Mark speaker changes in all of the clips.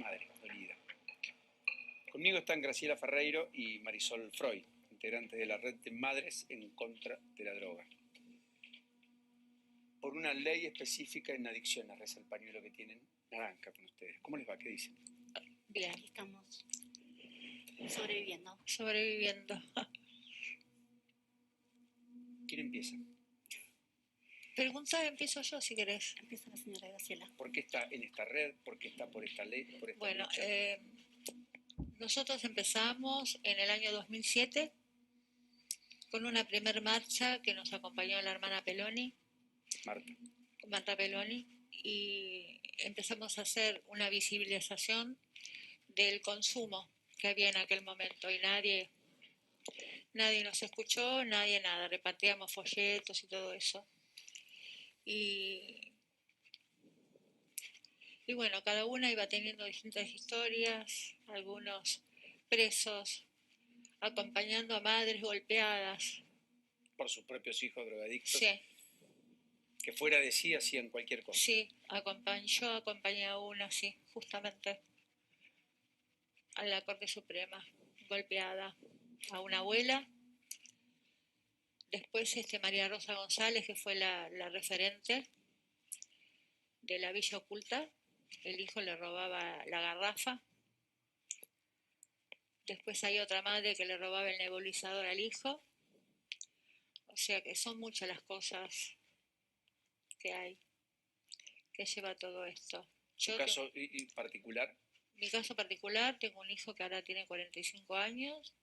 Speaker 1: madre, dolida. Conmigo están Graciela Ferreiro y Marisol Freud, integrantes de la red de Madres en Contra de la Droga. Por una ley específica en adicciones, reza el pañuelo que tienen naranja con ustedes. ¿Cómo les va? ¿Qué dicen?
Speaker 2: Bien, aquí estamos sobreviviendo.
Speaker 1: ¿Quién empieza?
Speaker 3: Empiezo yo si querés.
Speaker 2: Empieza la señora Graciela.
Speaker 1: ¿Por qué está en esta red? ¿Por qué está por esta ley? Por esta
Speaker 3: Bueno,
Speaker 1: lucha?
Speaker 3: nosotros empezamos en el año 2007 con una primer marcha que nos acompañó la hermana Peloni, Marta Peloni, y empezamos a hacer una visibilización del consumo que había en aquel momento y nadie nos escuchó, nadie nada, repartíamos folletos y todo eso. Y bueno, cada una iba teniendo distintas historias, algunos presos, acompañando a madres golpeadas.
Speaker 1: Por sus propios hijos drogadictos.
Speaker 3: Sí.
Speaker 1: Que fuera de sí hacían cualquier cosa.
Speaker 3: Sí, yo acompañé a una, sí, justamente, a la Corte Suprema, golpeada, a una abuela. Después María Rosa González, que fue la referente de la Villa Oculta, el hijo le robaba la garrafa. Después hay otra madre que le robaba el nebulizador al hijo. O sea que son muchas las cosas que hay, que lleva todo esto.
Speaker 1: ¿Tu caso particular?
Speaker 3: Mi caso particular, tengo un hijo que ahora tiene 45 años,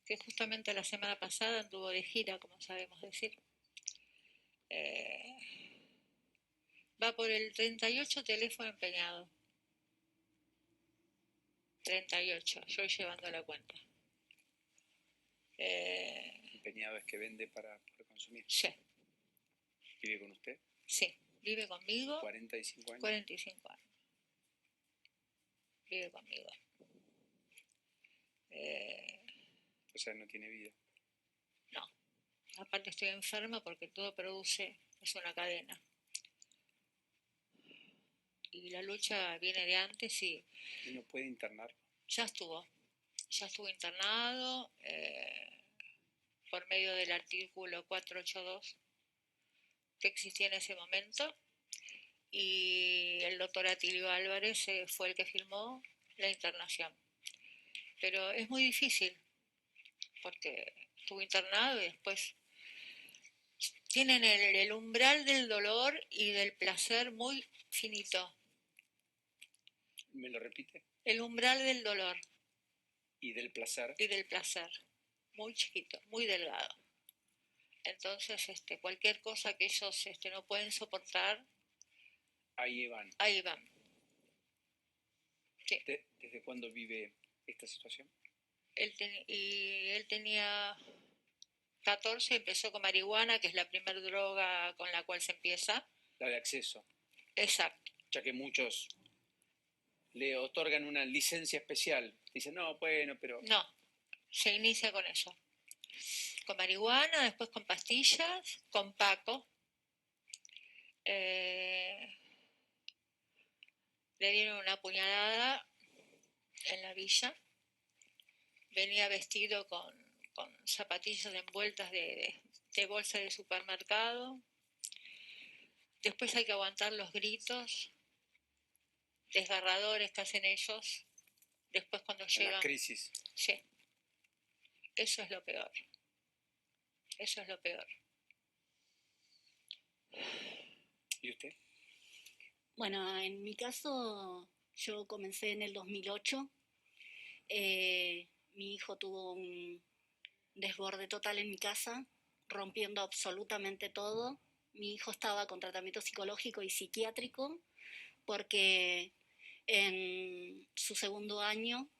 Speaker 3: que justamente la semana pasada anduvo de gira, como sabemos decir. Va por el 38 teléfono empeñado. 38, yo llevando la cuenta.
Speaker 1: ¿Empeñado es que vende para consumir?
Speaker 3: Sí.
Speaker 1: ¿Vive con usted?
Speaker 3: Sí, vive conmigo.
Speaker 1: 45 años.
Speaker 3: 45 años. Vive conmigo.
Speaker 1: O sea, no tiene vida.
Speaker 3: No. Aparte estoy enferma porque todo produce, es una cadena. Y la lucha viene de antes y...
Speaker 1: ¿Y no puede internarlo?
Speaker 3: Ya estuvo internado por medio del artículo 482 que existía en ese momento, y el doctor Atilio Álvarez fue el que firmó la internación. Pero es muy difícil, porque estuvo internado y después tienen el umbral del dolor y del placer muy finito.
Speaker 1: ¿Me lo repite?
Speaker 3: El umbral del dolor.
Speaker 1: ¿Y del placer?
Speaker 3: Y del placer. Muy chiquito, muy delgado. Entonces, cualquier cosa que ellos no pueden soportar,
Speaker 1: ahí van.
Speaker 3: Ahí van. Sí.
Speaker 1: ¿Desde cuándo vive esta situación?
Speaker 3: Él tenía 14, empezó con marihuana, que es la primera droga con la cual se empieza.
Speaker 1: La de acceso.
Speaker 3: Exacto.
Speaker 1: Ya que muchos le otorgan una licencia especial. Dicen, no, bueno, pero...
Speaker 3: No, se inicia con eso. Con marihuana, después con pastillas, con Paco. Le dieron una puñalada en la villa. Venía vestido con zapatillas envueltas de bolsa de supermercado. Después hay que aguantar los gritos desgarradores que hacen ellos. Después cuando llegan...
Speaker 1: La crisis.
Speaker 3: Sí. Eso es lo peor. Eso es lo peor.
Speaker 1: ¿Y usted?
Speaker 2: Bueno, en mi caso, yo comencé en el 2008. Mi hijo tuvo un desborde total en mi casa, rompiendo absolutamente todo. Mi hijo estaba con tratamiento psicológico y psiquiátrico porque en su segundo año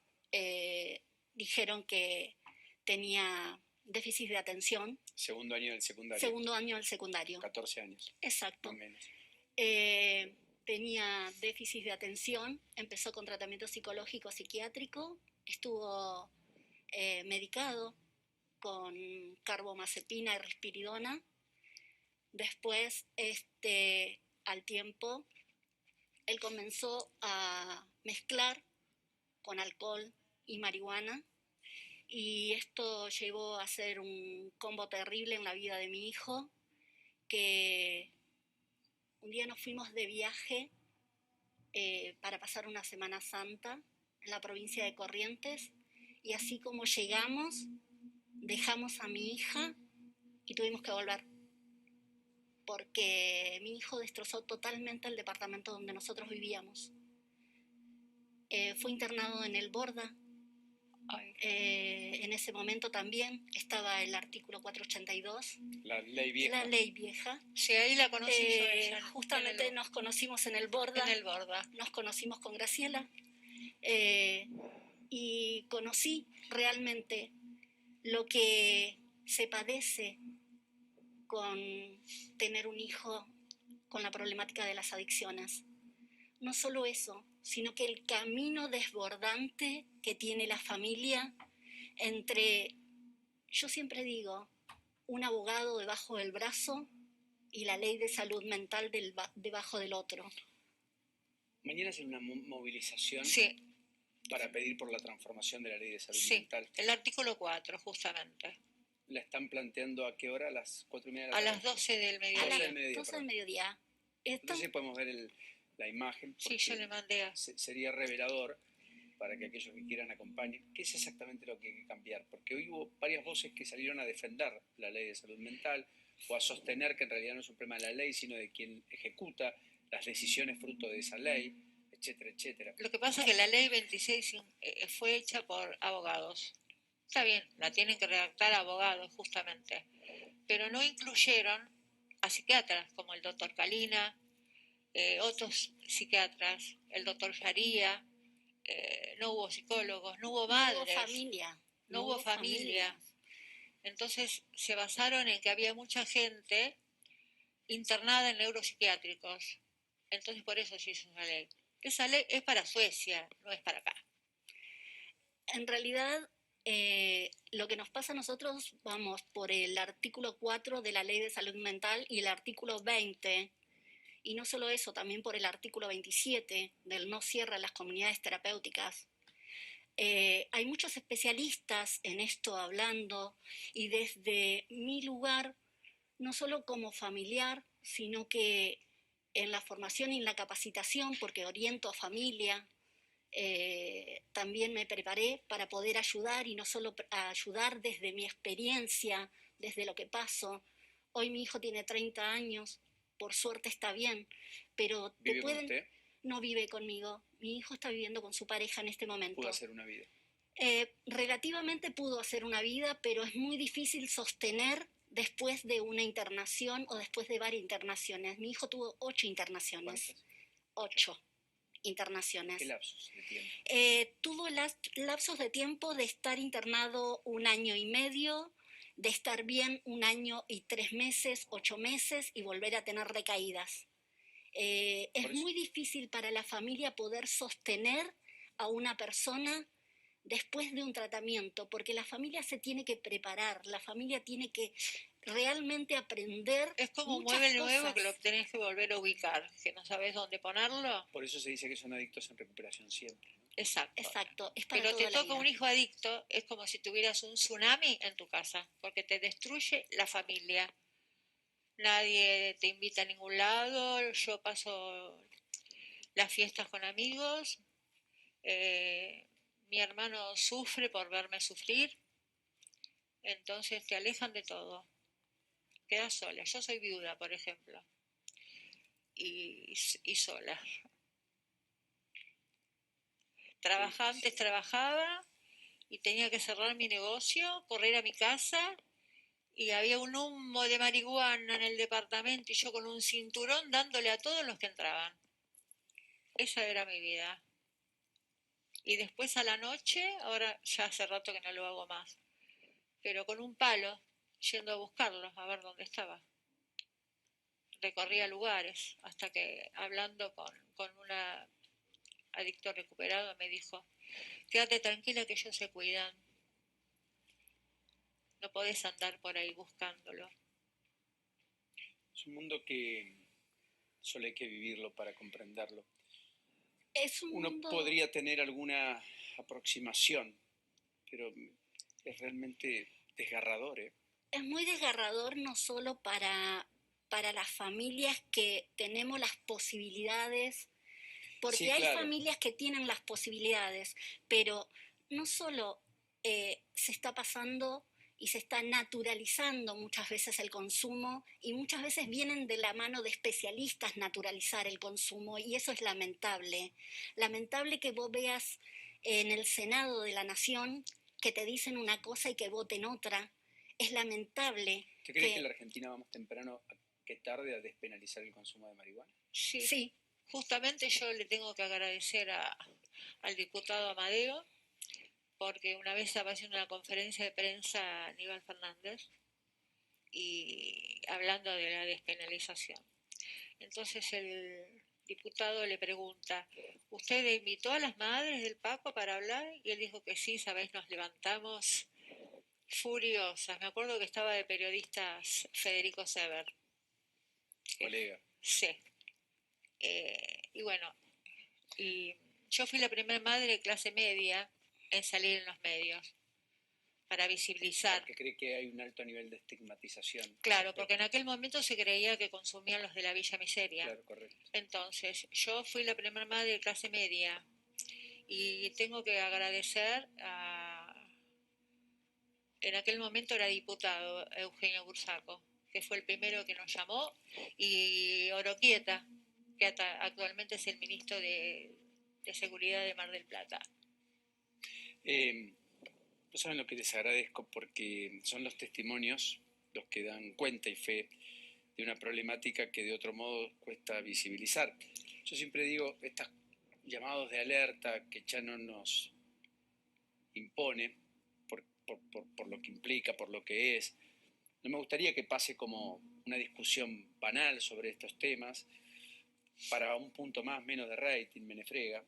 Speaker 2: dijeron que tenía déficit de atención.
Speaker 1: Segundo año del secundario.
Speaker 2: Segundo año del secundario.
Speaker 1: 14 años.
Speaker 2: Exacto.
Speaker 1: Más o menos.
Speaker 2: Tenía déficit de atención, empezó con tratamiento psicológico psiquiátrico, estuvo medicado con carbamazepina y risperidona. Después, al tiempo, él comenzó a mezclar con alcohol y marihuana, y esto llevó a ser un combo terrible en la vida de mi hijo, que un día nos fuimos de viaje para pasar una Semana Santa en la provincia de Corrientes, y así como llegamos, dejamos a mi hija y tuvimos que volver, porque mi hijo destrozó totalmente el departamento donde nosotros vivíamos. Fue internado en el Borda. En ese momento también estaba el artículo 482,
Speaker 1: la ley vieja.
Speaker 2: La ley vieja.
Speaker 3: Sí, ahí la conocí yo ella.
Speaker 2: Justamente nos conocimos en el Borda.
Speaker 3: En el Borda.
Speaker 2: Nos conocimos con Graciela. Y conocí realmente lo que se padece con tener un hijo con la problemática de las adicciones. No solo eso, sino que el camino desbordante que tiene la familia entre, yo siempre digo, un abogado debajo del brazo y la ley de salud mental debajo del otro.
Speaker 1: Mañana hacen una movilización,
Speaker 3: sí,
Speaker 1: para pedir por la transformación de la ley de salud
Speaker 3: sí,
Speaker 1: mental.
Speaker 3: El artículo 4, justamente.
Speaker 1: ¿La están planteando a qué hora? ¿A las 4:30 de la
Speaker 3: A
Speaker 1: tarde?
Speaker 3: las 12 del
Speaker 2: A
Speaker 3: mediodía.
Speaker 2: las 12 del mediodía.
Speaker 1: Entonces podemos ver la imagen.
Speaker 3: Sí, yo le mandé a...
Speaker 1: Sería revelador para que aquellos que quieran acompañen. ¿Qué es exactamente lo que hay que cambiar? Porque hoy hubo varias voces que salieron a defender la ley de salud mental o a sostener que en realidad no es un problema de la ley, sino de quien ejecuta las decisiones fruto de esa ley, etcétera, etcétera.
Speaker 3: Lo que pasa es que la ley 26 fue hecha por abogados. Está bien, la tienen que redactar abogados, justamente. Pero no incluyeron a psiquiatras como el doctor Calina, otros psiquiatras, el doctor Sharia, no hubo psicólogos, no hubo madres.
Speaker 2: No hubo familia.
Speaker 3: No hubo familia. Entonces se basaron en que había mucha gente internada en neuropsiquiátricos. Entonces por eso se hizo esa ley. Esa ley es para Suecia, no es para acá.
Speaker 2: En realidad, lo que nos pasa a nosotros, vamos por el artículo 4 de la Ley de Salud Mental y el artículo 20, y no solo eso, también por el artículo 27 del no cierre a las comunidades terapéuticas. Hay muchos especialistas en esto hablando, y desde mi lugar, no solo como familiar, sino que en la formación y en la capacitación, porque oriento a familia, también me preparé para poder ayudar, y no solo ayudar desde mi experiencia, desde lo que paso. Hoy mi hijo tiene 30 años, por suerte está bien, pero
Speaker 1: ¿Vive con usted?
Speaker 2: No vive conmigo. Mi hijo está viviendo con su pareja en este momento.
Speaker 1: ¿Pudo hacer una vida?
Speaker 2: Relativamente pudo hacer una vida, pero es muy difícil sostener después de una internación o después de varias internaciones. Mi hijo tuvo 8 internaciones.
Speaker 1: ¿Cuántas?
Speaker 2: 8 internaciones.
Speaker 1: ¿Qué lapsos de tiempo?
Speaker 2: Tuvo lapsos de tiempo de estar internado 1 año y medio, de estar bien 1 año y 3 meses, 8 meses, y volver a tener recaídas. Es muy difícil para la familia poder sostener a una persona después de un tratamiento, porque la familia se tiene que preparar, la familia tiene que realmente aprender.
Speaker 3: Es como un mueble nuevo que lo tenés que volver a ubicar, que no sabes dónde ponerlo.
Speaker 1: Por eso se dice que son adictos en recuperación siempre, ¿no?
Speaker 2: Exacto. Es para
Speaker 3: pero
Speaker 2: toda
Speaker 3: te
Speaker 2: la
Speaker 3: toca
Speaker 2: vida.
Speaker 3: un hijo adicto, es como si tuvieras un tsunami en tu casa, porque te destruye la familia. Nadie te invita a ningún lado, yo paso las fiestas con amigos, mi hermano sufre por verme sufrir, entonces te alejan de todo, quedas sola. Yo soy viuda, por ejemplo, y sola. Antes trabajaba y tenía que cerrar mi negocio, correr a mi casa, y había un humo de marihuana en el departamento y yo con un cinturón dándole a todos los que entraban. Esa era mi vida. Y después a la noche, ahora ya hace rato que no lo hago más, pero con un palo, yendo a buscarlos, a ver dónde estaba. Recorría lugares, hasta que hablando con una adicto recuperado me dijo: quédate tranquila que ellos se cuidan. No podés andar por ahí buscándolo.
Speaker 1: Es un mundo que solo hay que vivirlo para comprenderlo.
Speaker 2: Es un
Speaker 1: Uno
Speaker 2: mundo,
Speaker 1: podría tener alguna aproximación, pero es realmente desgarrador, ¿eh?
Speaker 2: es muy desgarrador no solo para las familias que tenemos las posibilidades, porque
Speaker 1: Sí,
Speaker 2: hay
Speaker 1: claro.
Speaker 2: familias que tienen las posibilidades, pero no solo se está pasando y se está naturalizando muchas veces el consumo y muchas veces vienen de la mano de especialistas naturalizar el consumo y eso es lamentable. Lamentable que vos veas en el Senado de la Nación que te dicen una cosa y que voten otra. Es lamentable
Speaker 1: ¿Usted cree que en
Speaker 2: que
Speaker 1: la Argentina vamos temprano que tarde a despenalizar el consumo de marihuana?
Speaker 3: Sí,
Speaker 2: sí,
Speaker 3: justamente yo le tengo que agradecer al diputado Amadeo, porque una vez apareció en una conferencia de prensa Aníbal Fernández y hablando de la despenalización. Entonces el diputado le pregunta, ¿usted invitó a las madres del Papa para hablar? Y él dijo que sí, sabéis, nos levantamos furiosas. Me acuerdo que estaba de periodistas Federico Sever.
Speaker 1: Colega.
Speaker 3: Sí. Y bueno, y yo fui la primera madre de clase media en salir en los medios para visibilizar.
Speaker 1: Porque cree que hay un alto nivel de estigmatización.
Speaker 3: Claro, porque en aquel momento se creía que consumían los de la Villa Miseria.
Speaker 1: Claro, correcto.
Speaker 3: Entonces, yo fui la primera madre de clase media y tengo que agradecer en aquel momento era diputado Eugenio Bursaco, que fue el primero que nos llamó, y Oroquieta, que actualmente es el ministro de Seguridad de Mar del Plata.
Speaker 1: No saben lo que les agradezco porque son los testimonios los que dan cuenta y fe de una problemática que de otro modo cuesta visibilizar. Yo siempre digo, estos llamados de alerta que Chano nos impone por lo que implica, por lo que es, no me gustaría que pase como una discusión banal sobre estos temas para un punto más, menos de rating, me frega.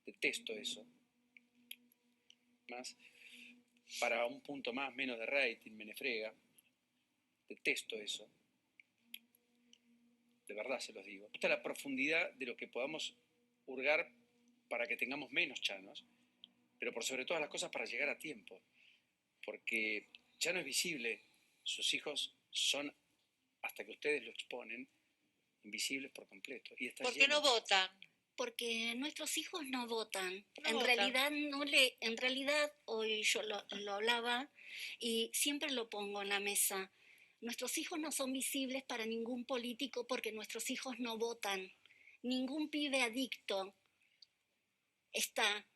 Speaker 1: Detesto eso. Más, para un punto más, menos de rating, me frega. Detesto eso. De verdad se los digo. Me gusta la profundidad de lo que podamos hurgar para que tengamos menos chanos, pero por sobre todas las cosas para llegar a tiempo. Porque Chano es visible, sus hijos son, hasta que ustedes lo exponen, invisibles por completo. Y está
Speaker 3: ¿Por qué
Speaker 1: lleno.
Speaker 3: no votan?
Speaker 2: porque nuestros hijos no votan.
Speaker 3: No
Speaker 2: en
Speaker 3: votan.
Speaker 2: realidad en realidad hoy yo lo hablaba y siempre lo pongo en la mesa. Nuestros hijos no son visibles para ningún político porque nuestros hijos no votan. Ningún pibe adicto está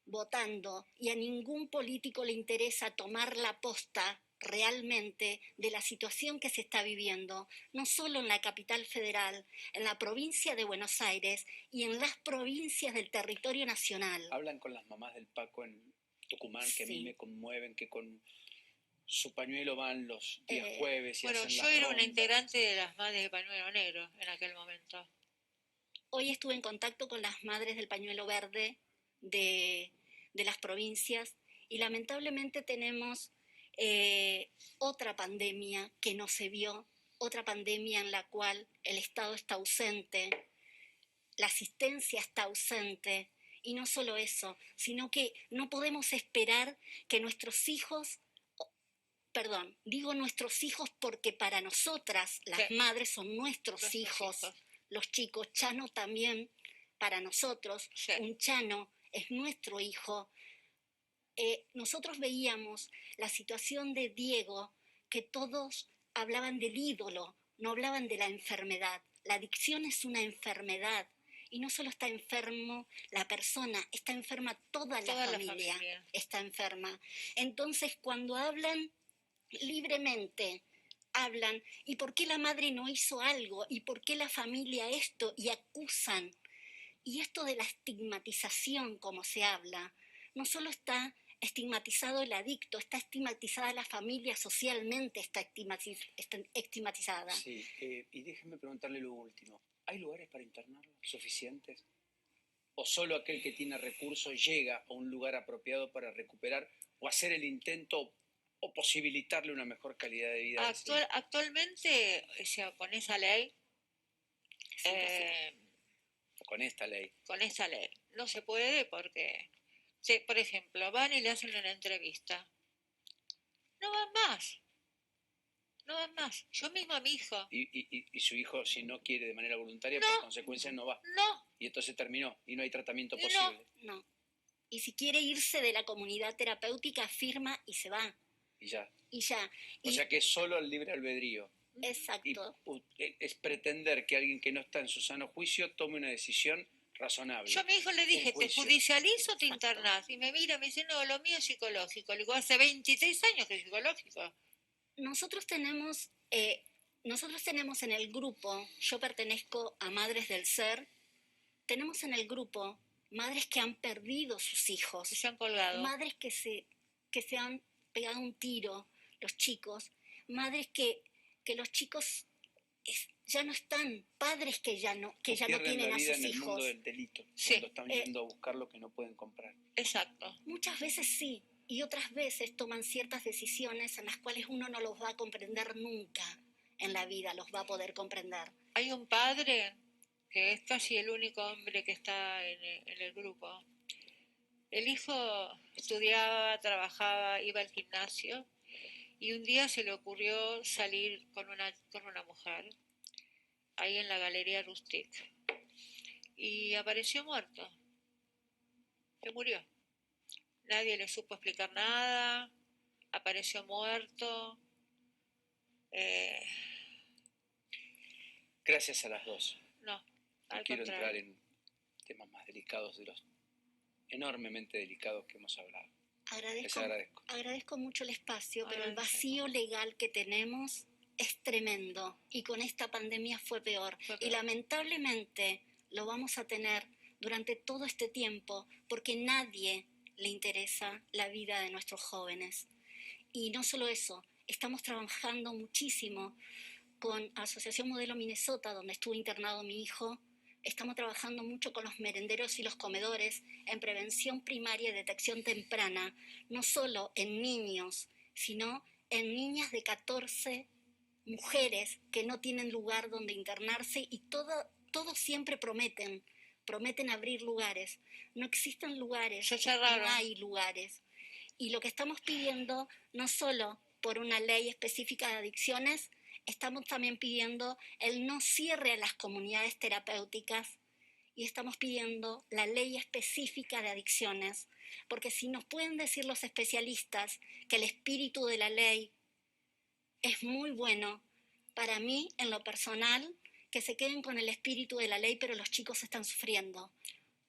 Speaker 2: votando y a ningún político le interesa tomar la posta realmente de la situación que se está viviendo, no solo en la capital federal, en la provincia de Buenos Aires y en las provincias del territorio nacional.
Speaker 1: Hablan con las mamás del Paco en Tucumán, que a mí
Speaker 2: Sí.
Speaker 1: me conmueven, que con su pañuelo van los días jueves y
Speaker 3: Bueno,
Speaker 1: hacen
Speaker 3: yo
Speaker 1: las
Speaker 3: era una
Speaker 1: rondas.
Speaker 3: integrante de las madres de pañuelo negro en aquel momento.
Speaker 2: Hoy estuve en contacto con las madres del pañuelo verde de las provincias y lamentablemente tenemos otra pandemia que no se vio, otra pandemia en la cual el Estado está ausente, la asistencia está ausente, y no solo eso, sino que no podemos esperar que nuestros hijos, perdón, digo nuestros hijos porque para nosotras las
Speaker 3: Sí.
Speaker 2: madres son nuestros hijos, los chicos, Chano también para nosotros,
Speaker 3: Sí.
Speaker 2: un Chano es nuestro hijo. Nosotros veíamos la situación de Diego, que todos hablaban del ídolo, no hablaban de la enfermedad. La adicción es una enfermedad y no solo está enfermo la persona, está enferma toda la familia, está enferma. Entonces, cuando hablan libremente, hablan, ¿y por qué la madre no hizo algo? ¿Y por qué la familia esto? Y acusan. Y esto de la estigmatización, como se habla, no solo está estigmatizado el adicto, está estigmatizada la familia, socialmente está estigmatizada.
Speaker 1: Sí, y déjenme preguntarle lo último. ¿Hay lugares para internarlos suficientes? ¿O solo aquel que tiene recursos llega a un lugar apropiado para recuperar o hacer el intento o posibilitarle una mejor calidad de vida?
Speaker 3: Actualmente, o sea, con esa ley,
Speaker 1: con esta ley.
Speaker 3: Con esta ley. No se puede porque, por ejemplo, van y le hacen una entrevista. No van más. No van más. Yo misma a mi hijo.
Speaker 1: Y su hijo, si no quiere de manera voluntaria,
Speaker 3: No.
Speaker 1: por consecuencia no va.
Speaker 3: No.
Speaker 1: Y entonces terminó y no hay tratamiento
Speaker 3: No.
Speaker 1: posible.
Speaker 2: No. Y si quiere irse de la comunidad terapéutica, firma y se va.
Speaker 1: Y ya.
Speaker 2: Y ya.
Speaker 1: O sea que es solo el libre albedrío. Y
Speaker 2: Exacto.
Speaker 1: es pretender que alguien que no está en su sano juicio tome una decisión razonable.
Speaker 3: Yo a mi hijo le dije,
Speaker 1: Un
Speaker 3: ¿te
Speaker 1: juicio.
Speaker 3: judicializo o te
Speaker 2: Exacto.
Speaker 3: internás? Y me mira, me dice, no, lo mío es psicológico. Le digo, hace 26 años que es psicológico.
Speaker 2: Nosotros tenemos en el grupo, yo pertenezco a Madres del Ser, tenemos en el grupo madres que han perdido sus hijos,
Speaker 3: Se han colgado.
Speaker 2: madres que se han pegado un tiro, los chicos, madres que los chicos ya no están, padres que ya no
Speaker 1: Pierden
Speaker 2: tienen
Speaker 1: la
Speaker 2: a
Speaker 1: vida
Speaker 2: sus
Speaker 1: en el mundo
Speaker 2: hijos.
Speaker 1: del delito,
Speaker 3: Sí.
Speaker 1: cuando están yendo a buscar lo que no pueden comprar.
Speaker 3: Exacto.
Speaker 2: Muchas veces sí, y otras veces toman ciertas decisiones en las cuales uno no los va a comprender nunca en la vida, los va a poder comprender.
Speaker 3: Hay un padre que es casi el único hombre que está en el grupo. El hijo estudiaba, trabajaba, iba al gimnasio y un día se le ocurrió salir con una mujer ahí en la Galería Rustic y apareció muerto. Se murió. Nadie le supo explicar nada, apareció muerto.
Speaker 1: Gracias a las dos.
Speaker 3: No,
Speaker 1: No
Speaker 3: al
Speaker 1: quiero entrar
Speaker 3: contrario.
Speaker 1: en temas más delicados de los enormemente delicados que hemos hablado. Les agradezco.
Speaker 2: Agradezco mucho el espacio, pero el
Speaker 3: Agradezco.
Speaker 2: vacío legal que tenemos es tremendo y con esta pandemia fue peor.
Speaker 3: Fue
Speaker 2: Y
Speaker 3: peor.
Speaker 2: lamentablemente lo vamos a tener durante todo este tiempo porque nadie le interesa la vida de nuestros jóvenes. Y no solo eso, estamos trabajando muchísimo con Asociación Modelo Minnesota, donde estuvo internado mi hijo. Estamos trabajando mucho con los merenderos y los comedores en prevención primaria y detección temprana, no solo en niños, sino en niñas de 14, mujeres que no tienen lugar donde internarse y todos siempre prometen abrir lugares. No existen lugares,
Speaker 3: Se cerraron.
Speaker 2: no hay lugares. Y lo que estamos pidiendo, no solo por una ley específica de adicciones, estamos también pidiendo el no cierre a las comunidades terapéuticas y estamos pidiendo la ley específica de adicciones, porque si nos pueden decir los especialistas que el espíritu de la ley es muy bueno, para mí, en lo personal, que se queden con el espíritu de la ley, pero los chicos están sufriendo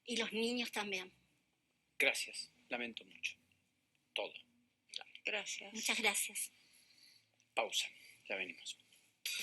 Speaker 2: y los niños también.
Speaker 1: Gracias. Lamento mucho. Todo.
Speaker 3: Gracias.
Speaker 2: Muchas gracias.
Speaker 1: Pausa. Ya venimos.